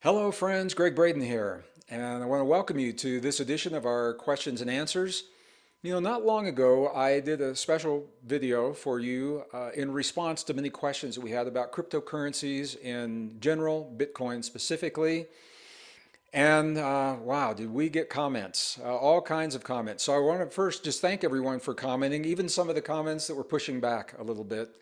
Hello friends, Gregg Braden here, and I want to welcome you to this edition of our questions and answers. Not long ago, I did a special video for you in response to many questions that we had about cryptocurrencies in general, Bitcoin specifically. And wow, did we get comments, all kinds of comments. So I want to first just thank everyone for commenting, even some of the comments that were pushing back a little bit.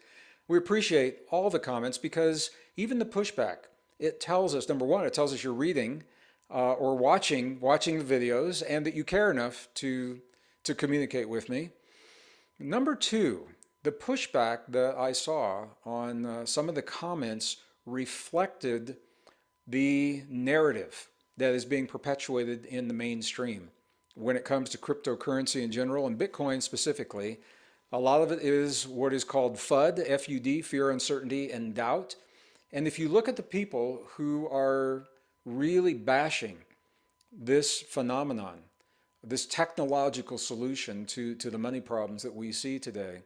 We appreciate all the comments because even the pushback, it tells us, number one, it tells us you're reading or watching the videos and that you care enough to communicate with me. Number two, the pushback that I saw on some of the comments reflected the narrative that is being perpetuated in the mainstream when it comes to cryptocurrency in general and Bitcoin specifically. A lot of it is what is called FUD, F-U-D, fear, uncertainty, and doubt. And if you look at the people who are really bashing this phenomenon, this technological solution to the money problems that we see today,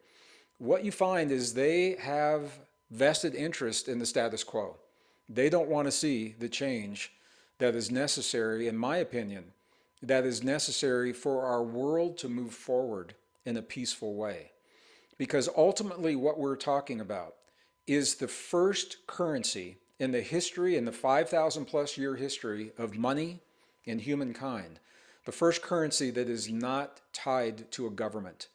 what you find is they have vested interest in the status quo. They don't want to see the change that is necessary, in my opinion, that is necessary for our world to move forward in a peaceful way. Because ultimately what we're talking about is the first currency in the history, in the 5,000 plus year history of money and humankind, the first currency that is not tied to a government.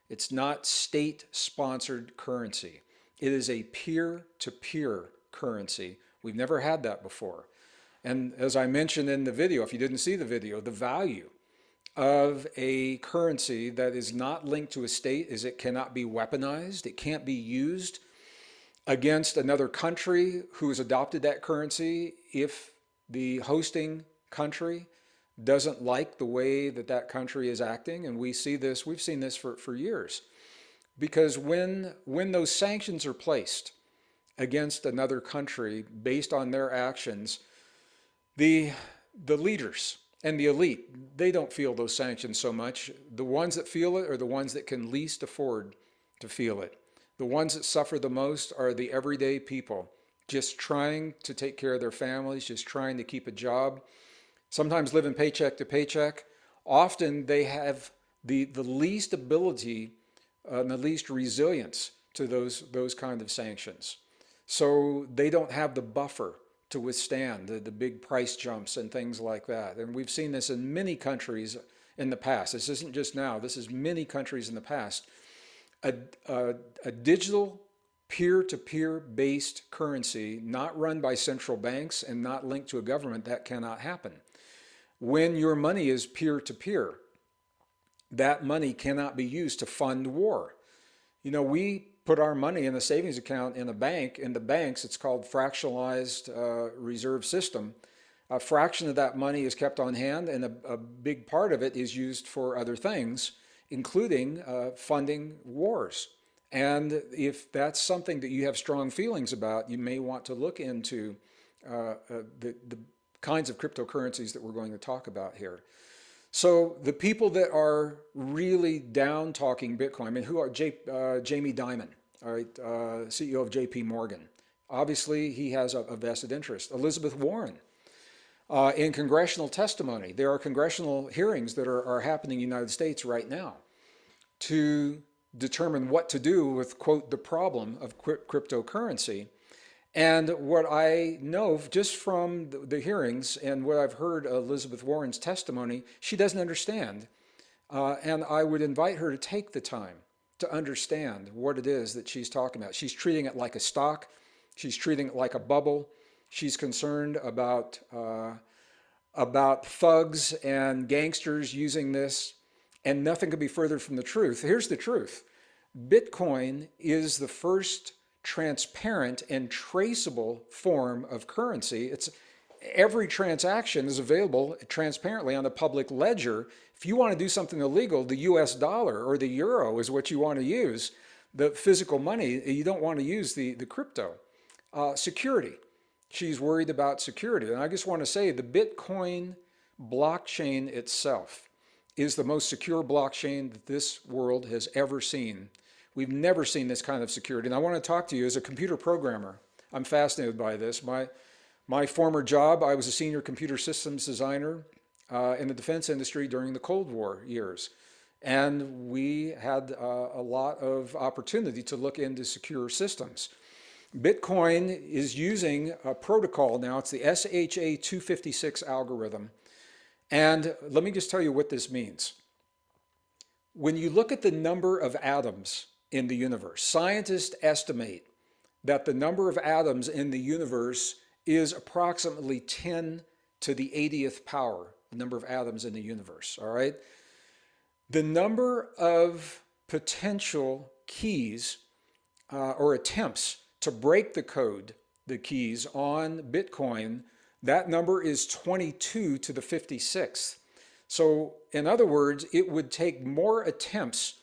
It's not state-sponsored currency. It is a peer-to-peer currency. We've never had that before. And as I mentioned in the video, if you didn't see the video, the value of a currency that is not linked to a state is it cannot be weaponized. It can't be used against another country who has adopted that currency if the hosting country doesn't like the way that that country is acting. And we've seen this for years. Because when those sanctions are placed against another country based on their actions, the leaders and the elite, they don't feel those sanctions so much. The ones that feel it are the ones that can least afford to feel it. The ones that suffer the most are the everyday people, just trying to take care of their families, just trying to keep a job, sometimes living paycheck to paycheck. Often they have the least ability and the least resilience to those kind of sanctions. So they don't have the buffer to withstand the big price jumps and things like that. And we've seen this in many countries in the past. This isn't just now, this is many countries in the past. A digital peer-to-peer based currency not run by central banks and not linked to a government, that cannot happen. When your money is peer-to-peer, that money cannot be used to fund war. We put our money in a savings account in a bank. In the banks, it's called fractionalized reserve system. A fraction of that money is kept on hand, and a big part of it is used for other things, including funding wars. And if that's something that you have strong feelings about, you may want to look into the kinds of cryptocurrencies that we're going to talk about here. So the people that are really down talking Bitcoin, I mean, who are Jamie Dimon, all right, CEO of JP Morgan. Obviously, he has a vested interest. Elizabeth Warren, in congressional testimony, there are congressional hearings that are happening in the United States right now to determine what to do with, quote, the problem of cryptocurrency. And what I know just from the hearings and what I've heard Elizabeth Warren's testimony, she doesn't understand. And I would invite her to take the time to understand what it is that she's talking about. She's treating it like a stock. She's treating it like a bubble. She's concerned about thugs and gangsters using this, and nothing could be further from the truth. Here's the truth. Bitcoin is the first transparent and traceable form of currency. Every transaction is available transparently on the public ledger. If you want to do something illegal, the US dollar or the euro is what you want to use, the physical money. You don't want to use the crypto. Security. She's worried about security. And I just want to say the Bitcoin blockchain itself is the most secure blockchain that this world has ever seen. We've never seen this kind of security. And I want to talk to you as a computer programmer. I'm fascinated by this. My former job, I was a senior computer systems designer in the defense industry during the Cold War years. And we had a lot of opportunity to look into secure systems. Bitcoin is using a protocol now. It's the SHA-256 algorithm. And let me just tell you what this means. When you look at the number of atoms in the universe, scientists estimate that the number of atoms in the universe is approximately 10 to the 80th power, the number of atoms in the universe, all right? The number of potential keys or attempts to break the code, the keys on Bitcoin, that number is 22 to the 56th. So in other words, it would take more attempts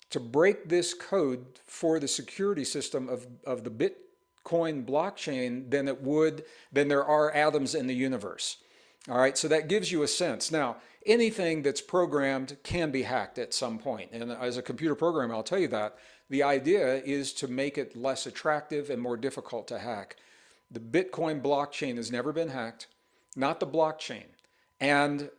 to break this code for the security system of the Bitcoin blockchain than there are atoms in the universe. All right, so that gives you a sense. Now, anything that's programmed can be hacked at some point. And as a computer programmer, I'll tell you that. The idea is to make it less attractive and more difficult to hack. The Bitcoin blockchain has never been hacked, not the blockchain. And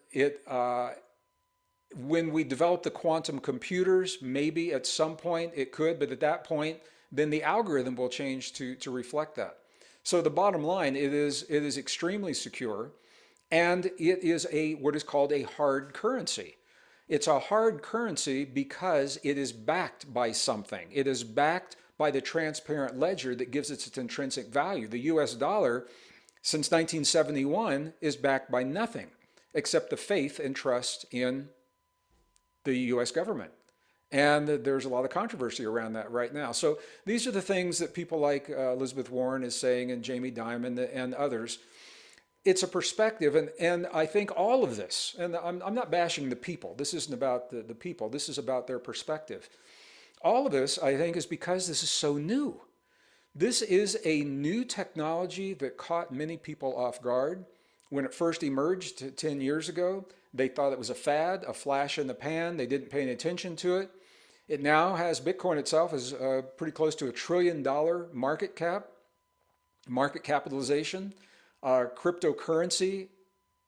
when we develop the quantum computers, maybe at some point it could, but at that point, then the algorithm will change to reflect that. So the bottom line, it is extremely secure, and it is what is called a hard currency. It's a hard currency because it is backed by something. It is backed by the transparent ledger that gives it its intrinsic value. The US dollar, since 1971, is backed by nothing except the faith and trust in the US government. And there's a lot of controversy around that right now. So these are the things that people like Elizabeth Warren is saying, and Jamie Dimon and others. It's a perspective, and I think all of this, and I'm not bashing the people. This isn't about the people. This is about their perspective. All of this, I think, is because this is so new. This is a new technology that caught many people off guard. When it first emerged 10 years ago, they thought it was a fad, a flash in the pan. They didn't pay any attention to it. It now has, Bitcoin itself is pretty close to $1 trillion market capitalization. Cryptocurrency,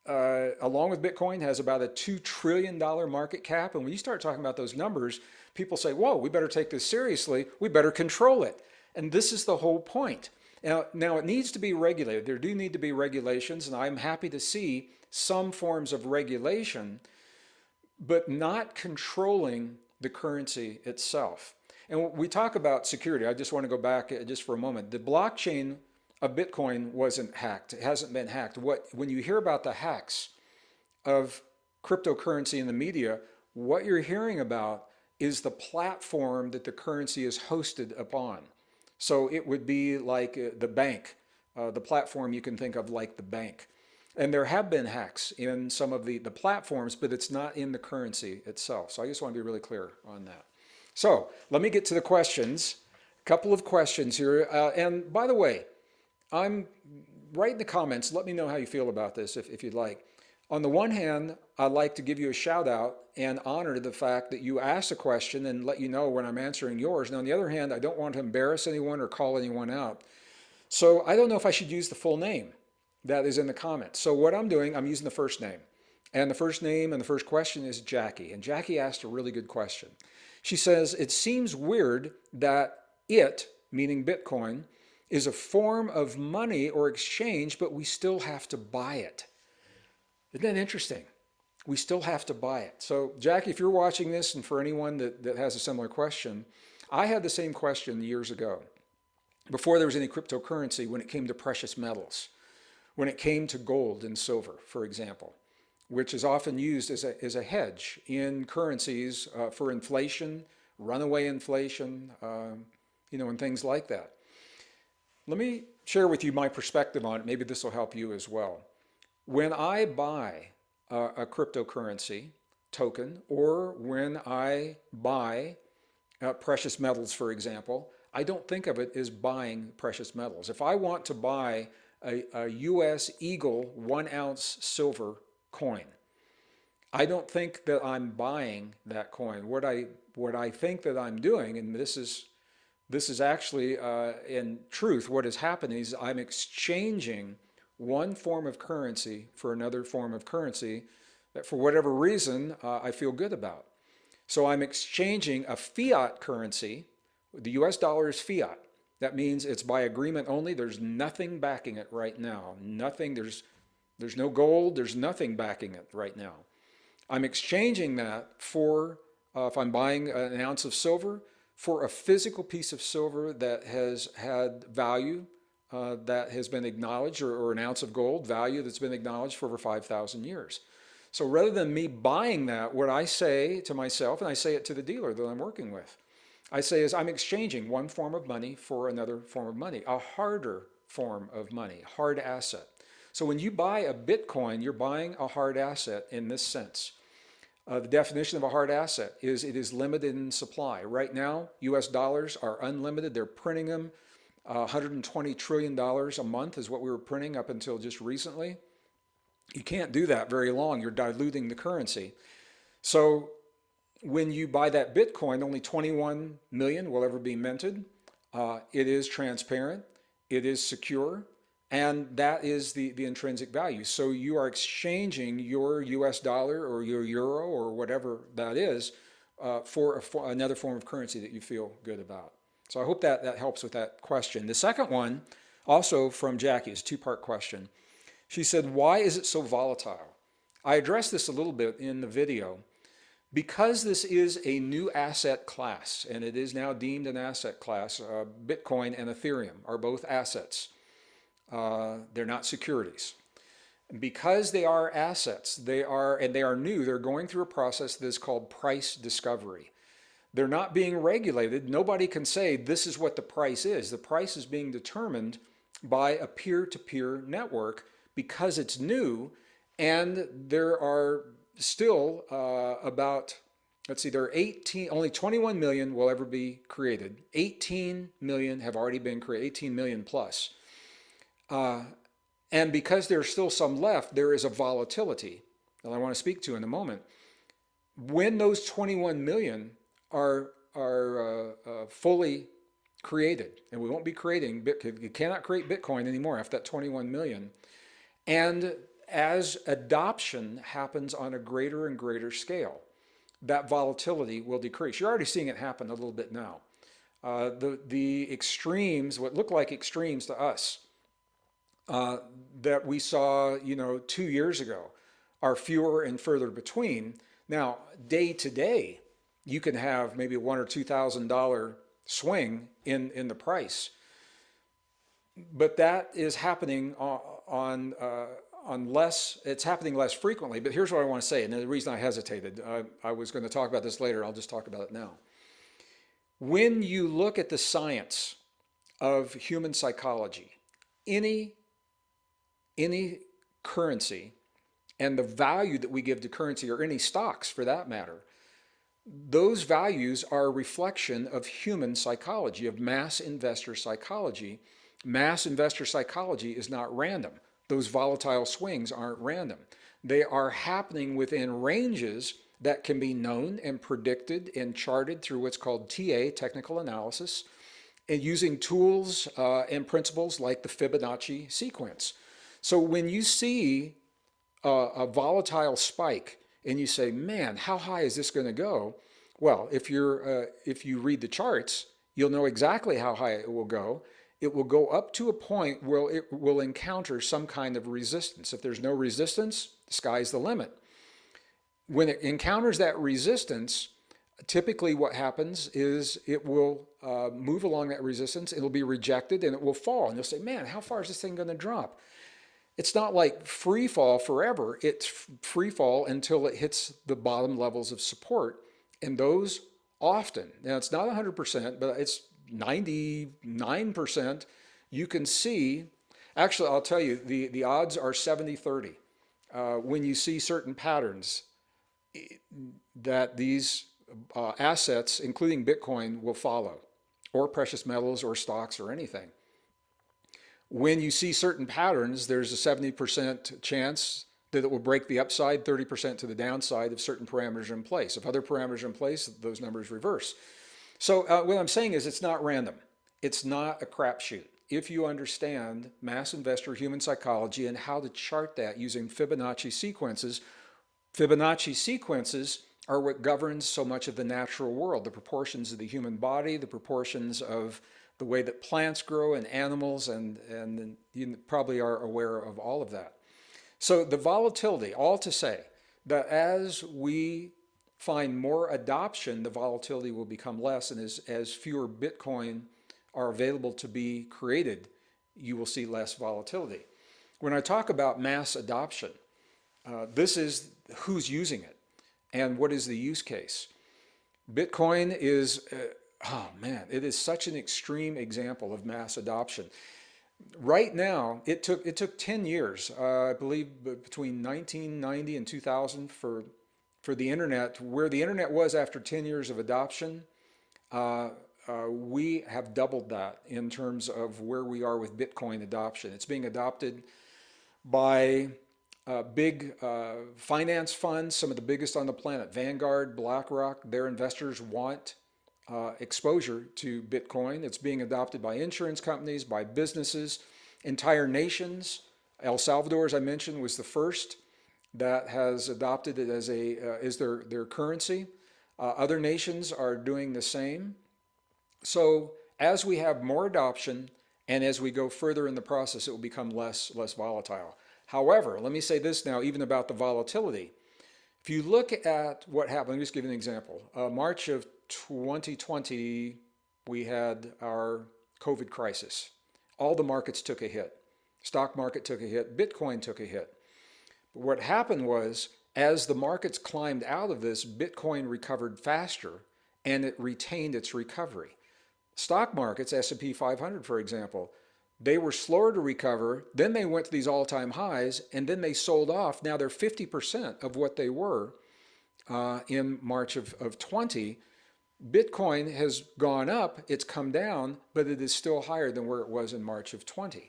along with Bitcoin, has about a $2 trillion market cap. And when you start talking about those numbers, people say, whoa, we better take this seriously. We better control it. And this is the whole point. Now, it needs to be regulated. There do need to be regulations, and I'm happy to see some forms of regulation, but not controlling the currency itself. And when we talk about security, I just want to go back just for a moment. The blockchain of Bitcoin wasn't hacked. It hasn't been hacked. When you hear about the hacks of cryptocurrency in the media, what you're hearing about is the platform that the currency is hosted upon. So it would be like the bank, the platform you can think of like the bank. And there have been hacks in some of the platforms, but it's not in the currency itself. So I just want to be really clear on that. So let me get to the questions. A couple of questions here. And by the way, write in the comments, let me know how you feel about this if you'd like. On the one hand, I'd like to give you a shout out and honor the fact that you asked a question and let you know when I'm answering yours. And on the other hand, I don't want to embarrass anyone or call anyone out. So I don't know if I should use the full name that is in the comments. So what I'm doing, I'm using the first name. And the first name and the first question is Jackie. And Jackie asked a really good question. She says, it seems weird that it, meaning Bitcoin, is a form of money or exchange, but we still have to buy it. Isn't that interesting? We still have to buy it. So Jackie, if you're watching this, and for anyone that has a similar question, I had the same question years ago, before there was any cryptocurrency, when it came to precious metals, when it came to gold and silver, for example, which is often used as a hedge in currencies for inflation, runaway inflation, and things like that. Let me share with you my perspective on it. Maybe this will help you as well. When I buy a cryptocurrency token, or when I buy precious metals, for example, I don't think of it as buying precious metals. If I want to buy a US Eagle 1 ounce silver coin, I don't think that I'm buying that coin. What I think that I'm doing, and this is actually in truth what is happening, is I'm exchanging one form of currency for another form of currency that for whatever reason I feel good about. So I'm exchanging a fiat currency. The US dollar is fiat. That means it's by agreement only. There's nothing backing it right now. Nothing, there's no gold, there's nothing backing it right now. I'm exchanging that for, if I'm buying an ounce of silver, for a physical piece of silver that has had value that has been acknowledged, or an ounce of gold value that's been acknowledged for over 5,000 years. So rather than me buying that, what I say to myself, and I say it to the dealer that I'm working with, I say is I'm exchanging one form of money for another form of money, a harder form of money, hard asset. So when you buy a Bitcoin, you're buying a hard asset in this sense. The definition of a hard asset is it is limited in supply. Right now, US dollars are unlimited. They're printing them. $120 trillion a month is what we were printing up until just recently. You can't do that very long. You're diluting the currency. So when you buy that Bitcoin, only 21 million will ever be minted. It is transparent, it is secure, and that is the intrinsic value. So you are exchanging your US dollar or your euro or whatever that is for another form of currency that you feel good about. So I hope that helps with that question. The second one, also from Jackie, is a two-part question. She said, why is it so volatile? I addressed this a little bit in the video. Because this is a new asset class, and it is now deemed an asset class, Bitcoin and Ethereum are both assets. They're not securities. Because they are assets, they are new, they're going through a process that is called price discovery. They're not being regulated. Nobody can say this is what the price is. The price is being determined by a peer-to-peer network because it's new, and there are still there are only 21 million will ever be created. 18 million have already been created, 18 million plus. And because there's still some left, there is a volatility that I want to speak to in a moment. When those 21 million are fully created, and we won't be creating Bitcoin, you cannot create Bitcoin anymore after that 21 million. And as adoption happens on a greater and greater scale, that volatility will decrease. You're already seeing it happen a little bit now. The extremes, what look like extremes to us, that we saw, 2 years ago, are fewer and further between. Now, day to day, you can have maybe $1,000 or $2,000 swing in the price, but that is happening it's happening less frequently. But here's what I want to say, and the reason I hesitated, I was going to talk about this later, I'll just talk about it now. When you look at the science of human psychology, any currency and the value that we give to currency, or any stocks for that matter, those values are a reflection of human psychology, of mass investor psychology. Mass investor psychology is not random. Those volatile swings aren't random. They are happening within ranges that can be known and predicted and charted through what's called TA, technical analysis, and using tools and principles like the Fibonacci sequence. So when you see a volatile spike and you say, man, how high is this going to go? Well, if you read the charts, you'll know exactly how high it will go. It will go up to a point where it will encounter some kind of resistance. If there's no resistance, the sky's the limit. When it encounters that resistance, typically what happens is it will move along that resistance, it'll be rejected, and it will fall. And you'll say, man, how far is this thing going to drop? It's not like free fall forever. It's free fall until it hits the bottom levels of support. And those often, now it's not 100%, but it's 99%, you can see, actually I'll tell you, the odds are 70-30. When you see certain patterns that these assets, including Bitcoin, will follow, or precious metals or stocks or anything. When you see certain patterns, there's a 70% chance that it will break the upside, 30% to the downside if certain parameters are in place. If other parameters are in place, those numbers reverse. So what I'm saying is it's not random. It's not a crapshoot. if you understand mass investor human psychology and how to chart that using Fibonacci sequences. Fibonacci sequences are what governs so much of the natural world, the proportions of the human body, the proportions of the way that plants grow and animals, and you probably are aware of all of that. So the volatility, all to say that as we find more adoption, the volatility will become less, and as fewer Bitcoin are available to be created, you will see less volatility. When I talk about mass adoption, this is who's using it and what is the use case. Bitcoin is, oh man, it is such an extreme example of mass adoption. Right now, it took 10 years, I believe, between 1990 and 2000 for the internet, where the internet was after 10 years of adoption. We have doubled that in terms of where we are with Bitcoin adoption. It's being adopted by big finance funds, some of the biggest on the planet, Vanguard, BlackRock. Their investors want exposure to Bitcoin. It's being adopted by insurance companies, by businesses, entire nations. El Salvador, as I mentioned, was the first that has adopted it as their currency. Other nations are doing the same. So as we have more adoption and as we go further in the process, it will become less volatile. However, let me say this now, even about the volatility. If you look at what happened, let me just give you an example. March of 2020, we had our COVID crisis. All the markets took a hit. Stock market took a hit. Bitcoin took a hit. But what happened was, as the markets climbed out of this, Bitcoin recovered faster and it retained its recovery. Stock markets, S&P 500 for example, they were slower to recover, then they went to these all-time highs, and then they sold off. Now they're 50% of what they were in March of 20. Bitcoin has gone up, it's come down, but it is still higher than where it was in March of 20.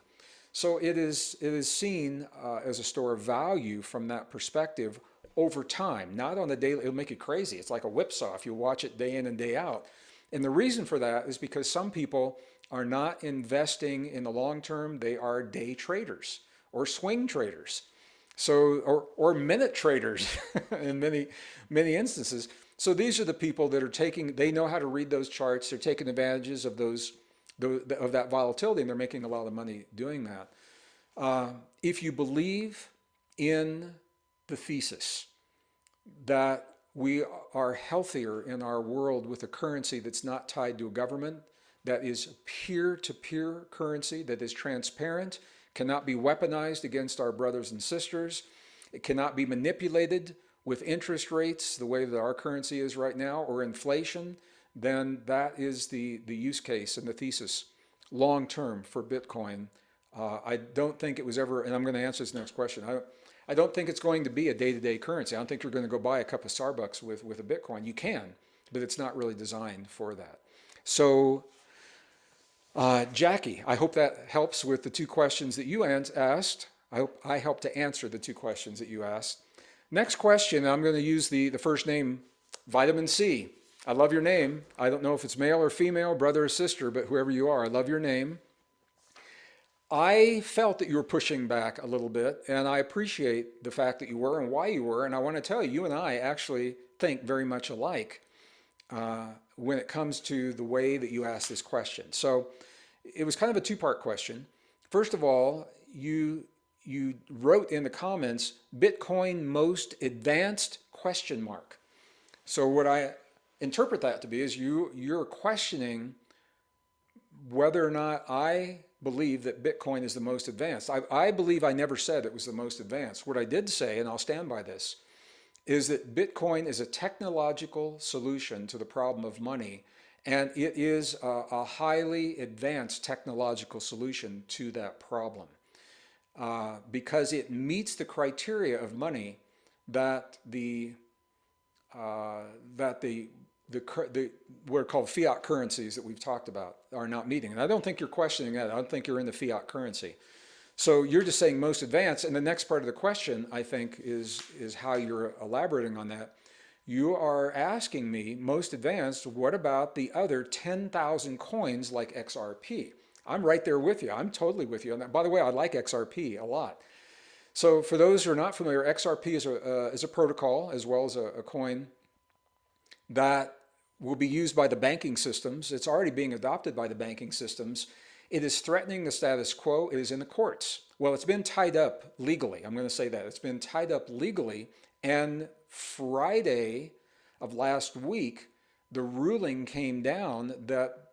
So it is seen as a store of value from that perspective over time, not on a daily. It'll make you crazy. It's like a whipsaw if you watch it day in and day out. And the reason for that is because some people are not investing in the long term. They are day traders or swing traders, so or minute traders in many instances. So these are the people that are taking. They know how to read those charts. They're taking advantages of that volatility, and they're making a lot of money doing that. If you believe in the thesis that we are healthier in our world with a currency that's not tied to a government, that is peer-to-peer currency, that is transparent, cannot be weaponized against our brothers and sisters, it cannot be manipulated with interest rates the way that our currency is right now, or inflation, then that is the use case and the thesis long-term for Bitcoin. I don't think it was ever, and I'm going to answer this next question, I don't think it's going to be a day-to-day currency. I don't think you're going to go buy a cup of Starbucks with a Bitcoin. You can, but it's not really designed for that. So, Jackie, I hope that helps with the two questions that you asked. I hope I helped to answer the two questions that you asked. Next question, I'm going to use the first name, Vitamin C. I love your name. I don't know if it's male or female, brother or sister, but whoever you are, I love your name. I felt that you were pushing back a little bit, and I appreciate the fact that you were and why you were. And I want to tell you, you and I actually think very much alike when it comes to the way that you asked this question. So it was kind of a two-part question. First of all, you wrote in the comments, Bitcoin most advanced question mark. So what I interpret that to be is you're questioning whether or not I believe that Bitcoin is the most advanced. I believe I never said it was the most advanced. What I did say, and I'll stand by this, is that Bitcoin is a technological solution to the problem of money, and it is a highly advanced technological solution to that problem because it meets the criteria of money that what are called fiat currencies that we've talked about are not meeting. And I don't think you're questioning that. I don't think you're in the fiat currency. So you're just saying most advanced. And the next part of the question, I think, is how you're elaborating on that. You are asking me, most advanced, what about the other 10,000 coins like XRP? I'm right there with you. I'm totally with you. And by the way, I like XRP a lot. So for those who are not familiar, XRP is a protocol as well as a coin that will be used by the banking systems. It's already being adopted by the banking systems. It is threatening the status quo. It is in the courts. Well, it's been tied up legally. I'm going to say that. It's been tied up legally. And Friday of last week, the ruling came down that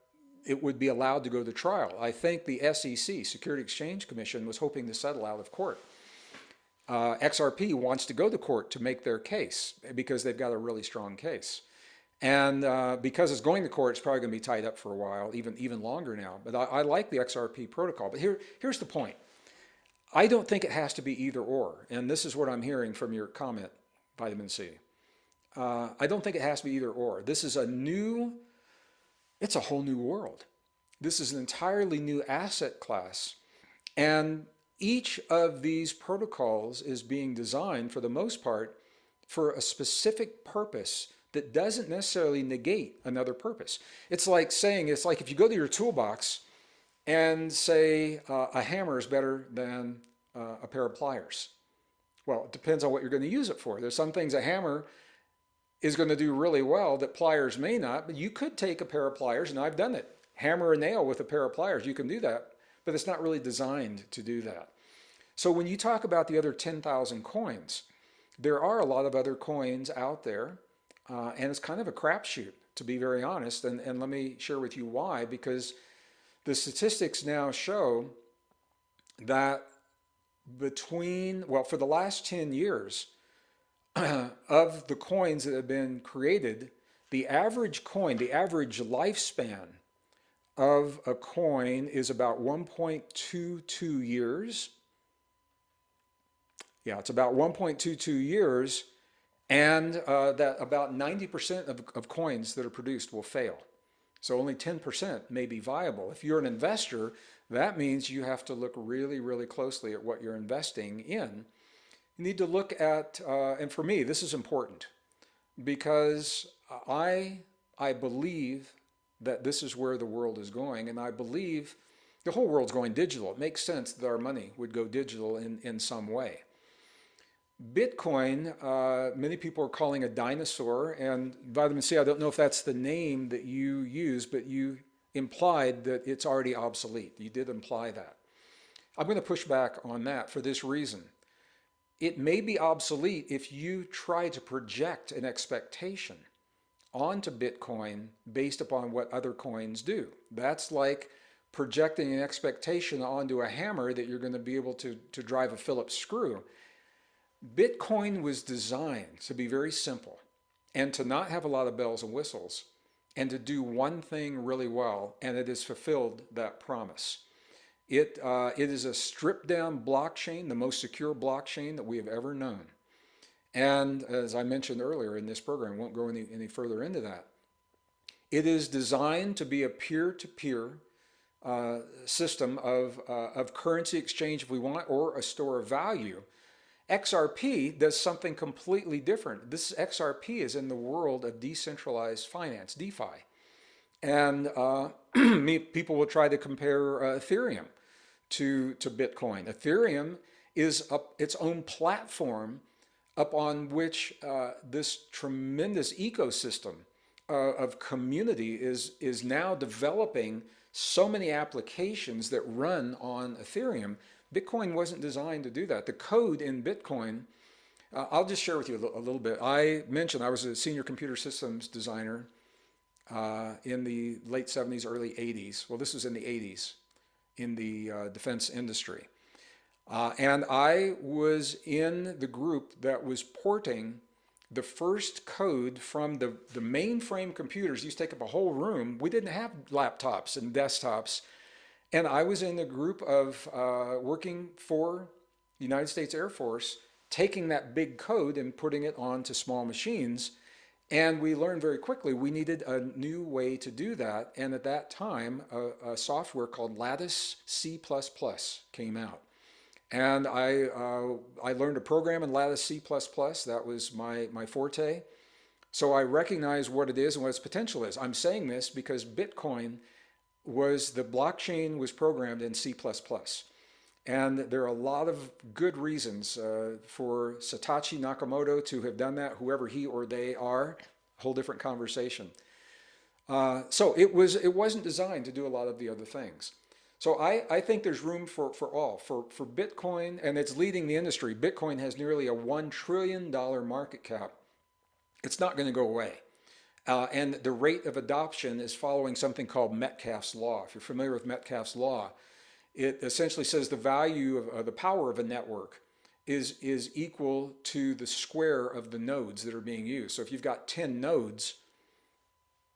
it would be allowed to go to trial. I think the SEC, Security Exchange Commission, was hoping to settle out of court. XRP wants to go to court to make their case because they've got a really strong case. And because it's going to court, it's probably going to be tied up for a while, even longer now. But I like the XRP protocol. But here's the point. I don't think it has to be either or. And this is what I'm hearing from your comment, Vitamin C. I don't think it has to be either or. This is it's a whole new world. This is an entirely new asset class. And each of these protocols is being designed, for the most part, for a specific purpose that doesn't necessarily negate another purpose. It's like if you go to your toolbox and say a hammer is better than a pair of pliers. Well, it depends on what you're going to use it for. There's some things a hammer is going to do really well that pliers may not, but you could take a pair of pliers, and I've done it. Hammer a nail with a pair of pliers, you can do that, but it's not really designed to do that. So when you talk about the other 10,000 coins, there are a lot of other coins out there, and it's kind of a crapshoot, to be very honest, and let me share with you why, because the statistics now show that for the last 10 years, of the coins that have been created, the average coin, the average lifespan of a coin is about 1.22 years. Yeah, it's about 1.22 years, and that about 90% of coins that are produced will fail. So only 10% may be viable. If you're an investor, that means you have to look really, really closely at what you're investing in. You need to look at, and for me, this is important because I believe that this is where the world is going, and I believe the whole world's going digital. It makes sense that our money would go digital in some way. Bitcoin, many people are calling a dinosaur, and Vitamin C, I don't know if that's the name that you use, but you implied that it's already obsolete. You did imply that. I'm going to push back on that for this reason. It may be obsolete if you try to project an expectation onto Bitcoin based upon what other coins do. That's like projecting an expectation onto a hammer that you're going to be able to drive a Phillips screw. Bitcoin was designed to be very simple and to not have a lot of bells and whistles and to do one thing really well, and it has fulfilled that promise. It is a stripped down blockchain, the most secure blockchain that we have ever known. And as I mentioned earlier in this program, I won't go any further into that. It is designed to be a peer-to-peer system of currency exchange if we want, or a store of value. XRP does something completely different. This XRP is in the world of decentralized finance, DeFi. And people will try to compare Ethereum to Bitcoin. Ethereum is its own platform upon which this tremendous ecosystem of community is now developing so many applications that run on Ethereum. Bitcoin wasn't designed to do that. The code in Bitcoin, I'll just share with you a little bit. I mentioned I was a senior computer systems designer in the late 70s, early 80s. Well, this was in the 80s in the defense industry. And I was in the group that was porting the first code from the mainframe computers. Used to take up a whole room. We didn't have laptops and desktops. And I was in the group of working for the United States Air Force, taking that big code and putting it onto small machines. And we learned very quickly we needed a new way to do that. And at that time, a software called Lattice C++ came out. And I learned to program in Lattice C++. That was my forte. So I recognize what it is and what its potential is. I'm saying this because Bitcoin was the blockchain was programmed in C++. And there are a lot of good reasons for Satoshi Nakamoto to have done that, whoever he or they are, whole different conversation. So it wasn't designed to do a lot of the other things. So I think there's room for all. For Bitcoin, and it's leading the industry. Bitcoin has nearly a $1 trillion market cap. It's not going to go away. And the rate of adoption is following something called Metcalfe's law. If you're familiar with Metcalfe's law, it essentially says the value of the power of a network is equal to the square of the nodes that are being used. So if you've got 10 nodes,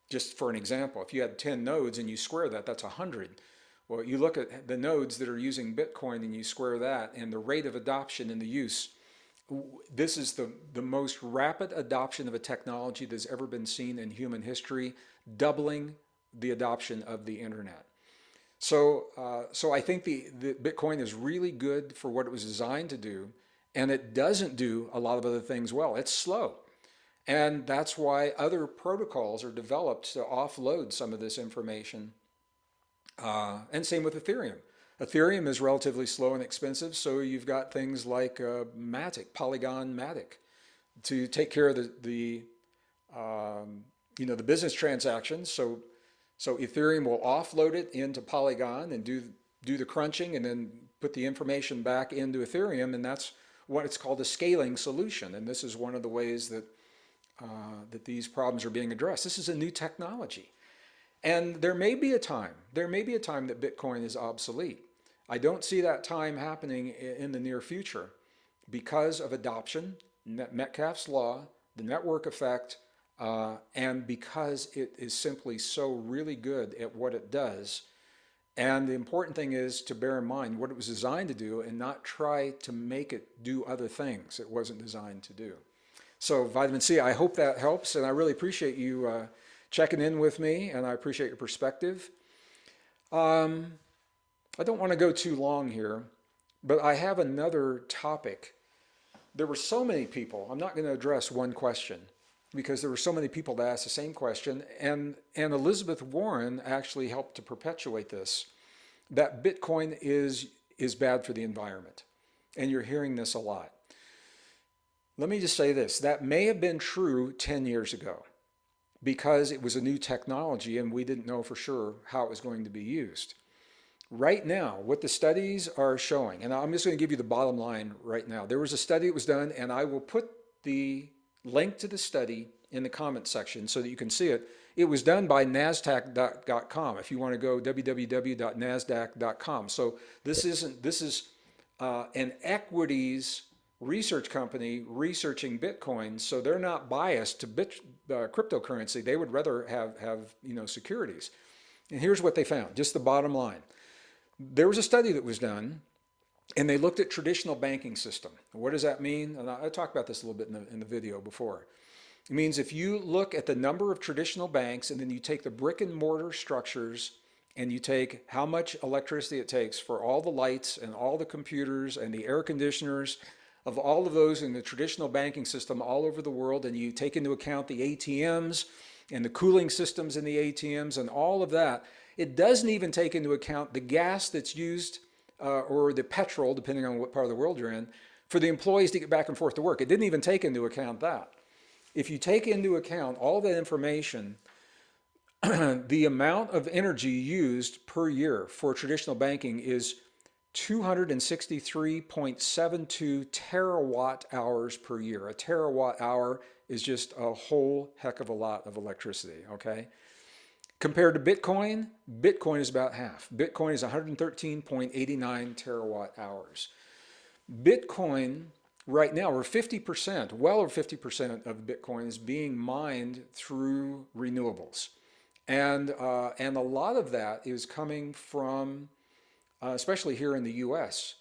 just for an example, if you had 10 nodes and you square that, that's 100. Well, you look at the nodes that are using Bitcoin and you square that, and the rate of adoption and the use, this is the most rapid adoption of a technology that's ever been seen in human history, doubling the adoption of the internet. So I think the Bitcoin is really good for what it was designed to do, and it doesn't do a lot of other things well. It's slow. And that's why other protocols are developed to offload some of this information. And same with Ethereum. Ethereum is relatively slow and expensive, so you've got things like Matic, Polygon Matic, to take care of the business transactions. So Ethereum will offload it into Polygon and do the crunching and then put the information back into Ethereum, and that's what it's called a scaling solution. And this is one of the ways that these problems are being addressed. This is a new technology. And there may be a time that Bitcoin is obsolete. I don't see that time happening in the near future because of adoption, Metcalfe's law, the network effect, and because it is simply so really good at what it does. And the important thing is to bear in mind what it was designed to do and not try to make it do other things it wasn't designed to do. So Vitamin C, I hope that helps, and I really appreciate you checking in with me, and I appreciate your perspective. I don't want to go too long here, but I have another topic. There were so many people, I'm not going to address one question, because there were so many people that asked the same question, and Elizabeth Warren actually helped to perpetuate this, that Bitcoin is bad for the environment. And you're hearing this a lot. Let me just say this, that may have been true 10 years ago because it was a new technology and we didn't know for sure how it was going to be used. Right now, what the studies are showing, and I'm just going to give you the bottom line right now. There was a study that was done, and I will put the link to the study in the comments section so that you can see it. It was done by NASDAQ.com. If you want to go www.nasdaq.com. So this is an equities research company researching Bitcoin, so they're not biased to cryptocurrency. They would rather have securities. And here's what they found, just the bottom line. There was a study that was done, and they looked at traditional banking system. What does that mean? And I talked about this a little bit in the video before. It means if you look at the number of traditional banks and then you take the brick and mortar structures and you take how much electricity it takes for all the lights and all the computers and the air conditioners of all of those in the traditional banking system all over the world, and you take into account the ATMs and the cooling systems in the ATMs and all of that, it doesn't even take into account the gas that's used or the petrol, depending on what part of the world you're in, for the employees to get back and forth to work. It didn't even take into account that. If you take into account all that information, the amount of energy used per year for traditional banking is 263.72 terawatt hours per year. A terawatt hour is just a whole heck of a lot of electricity, okay? Compared to Bitcoin, Bitcoin is about half. Bitcoin is 113.89 terawatt hours. Bitcoin, right now, we're 50%, well over 50% of Bitcoin is being mined through renewables. And a lot of that is coming from, especially here in the US,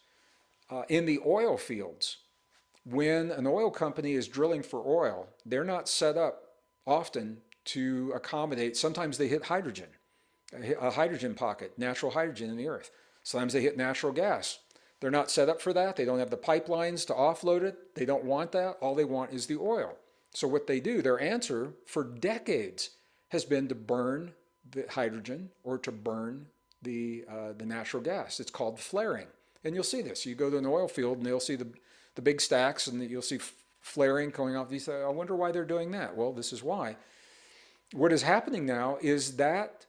in the oil fields. When an oil company is drilling for oil, they're not set up often to accommodate, sometimes they hit hydrogen, a hydrogen pocket, natural hydrogen in the earth. Sometimes they hit natural gas. They're not set up for that. They don't have the pipelines to offload it. They don't want that. All they want is the oil. So what they do, their answer for decades has been to burn the hydrogen or to burn the natural gas. It's called flaring. And you'll see this. You go to an oil field and you'll see the big stacks and you'll see flaring coming off these. I wonder why they're doing that. Well, this is why. What is happening now is that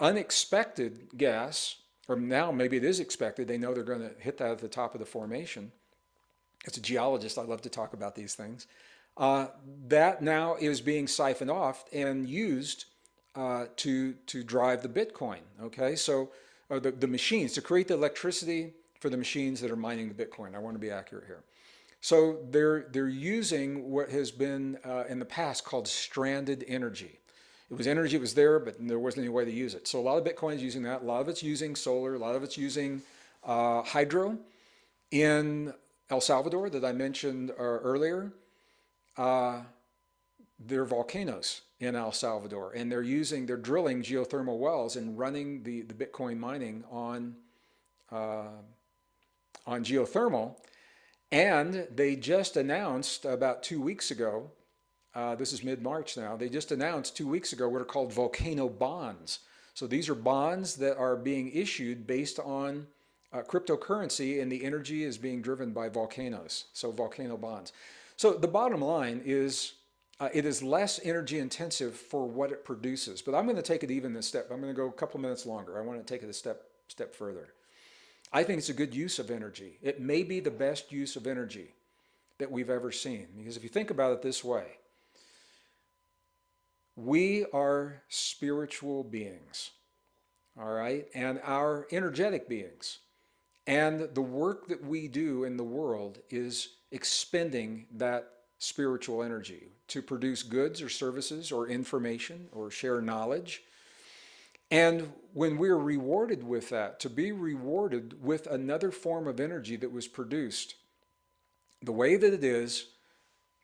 unexpected gas, or now maybe it is expected, they know they're going to hit that at the top of the formation. As a geologist, I love to talk about these things. That now is being siphoned off and used to drive the Bitcoin. Okay, so the machines, to create the electricity for the machines that are mining the Bitcoin. I want to be accurate here. So they're using what has been in the past called stranded energy. It was energy, it was there, but there wasn't any way to use it. So a lot of Bitcoin is using that. A lot of it's using solar. A lot of it's using hydro. In El Salvador, that I mentioned earlier, there are volcanoes in El Salvador, and they're drilling geothermal wells and running the Bitcoin mining on geothermal. And they just announced about 2 weeks ago, this is mid-March now, they just announced 2 weeks ago what are called volcano bonds. So these are bonds that are being issued based on cryptocurrency, and the energy is being driven by volcanoes, so volcano bonds. So the bottom line is it is less energy intensive for what it produces. But I'm going to take it even a step. I'm going to go a couple minutes longer. I want to take it a step further. I think it's a good use of energy. It may be the best use of energy that we've ever seen. Because if you think about it this way, we are spiritual beings, all right, and our energetic beings. And the work that we do in the world is expending that spiritual energy to produce goods or services or information or share knowledge. And when we're rewarded with that, to be rewarded with another form of energy that was produced the way that it is,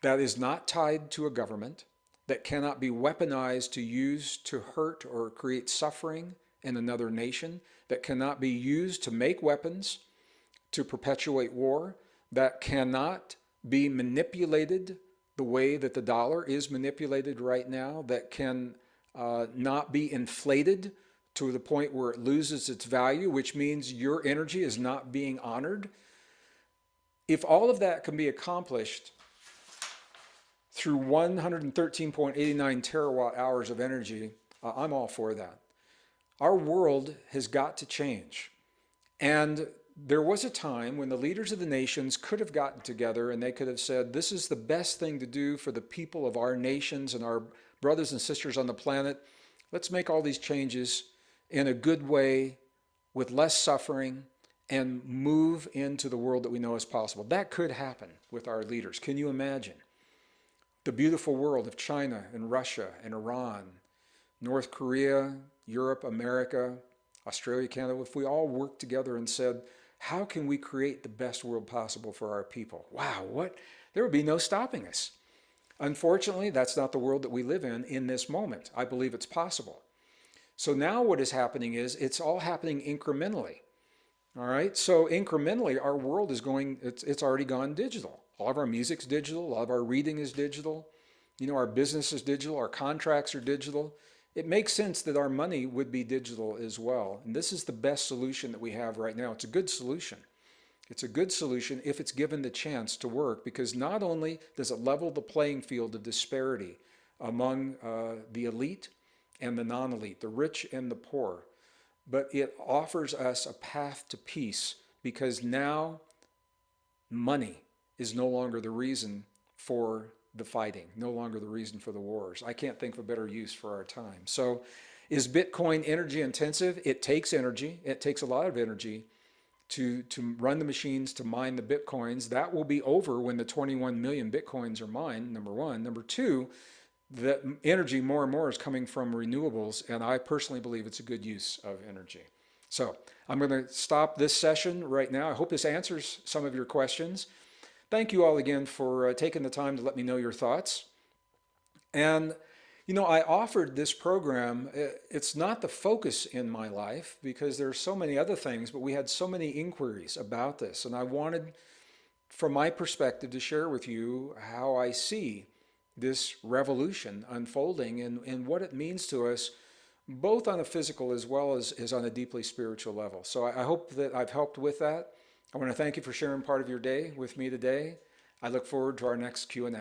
that is not tied to a government, that cannot be weaponized to use to hurt or create suffering in another nation, that cannot be used to make weapons to perpetuate war, that cannot be manipulated the way that the dollar is manipulated right now, that can not be inflated to the point where it loses its value, which means your energy is not being honored. If all of that can be accomplished through 113.89 terawatt hours of energy, I'm all for that. Our world has got to change. And there was a time when the leaders of the nations could have gotten together and they could have said, this is the best thing to do for the people of our nations and our brothers and sisters on the planet. Let's make all these changes in a good way with less suffering and move into the world that we know is possible. That could happen with our leaders. Can you imagine? The beautiful world of China and Russia and Iran, North Korea, Europe, America, Australia, Canada, if we all worked together and said, how can we create the best world possible for our people? Wow, there would be no stopping us. Unfortunately, that's not the world that we live in this moment. I believe it's possible. So now what is happening is it's all happening incrementally. All right, so incrementally our world is it's already gone digital. All of our music's digital, a lot of our reading is digital. You know, our business is digital, our contracts are digital. It makes sense that our money would be digital as well. And this is the best solution that we have right now. It's a good solution. It's a good solution if it's given the chance to work, because not only does it level the playing field of disparity among the elite and the non-elite, the rich and the poor, but it offers us a path to peace, because now money is no longer the reason for the fighting, no longer the reason for the wars. I can't think of a better use for our time. So is Bitcoin energy intensive? It takes energy. It takes a lot of energy to run the machines to mine the Bitcoins. That will be over when the 21 million Bitcoins are mined, number one. Number two, that energy more and more is coming from renewables, and I personally believe it's a good use of energy. So I'm going to stop this session right now. I hope this answers some of your questions. Thank you all again for taking the time to let me know your thoughts. And, you know, I offered this program. It's not the focus in my life because there are so many other things, but we had so many inquiries about this. And I wanted, from my perspective, to share with you how I see this revolution unfolding and what it means to us both on a physical as well as on a deeply spiritual level. So I hope that I've helped with that. I want to thank you for sharing part of your day with me today. I look forward to our next Q&A.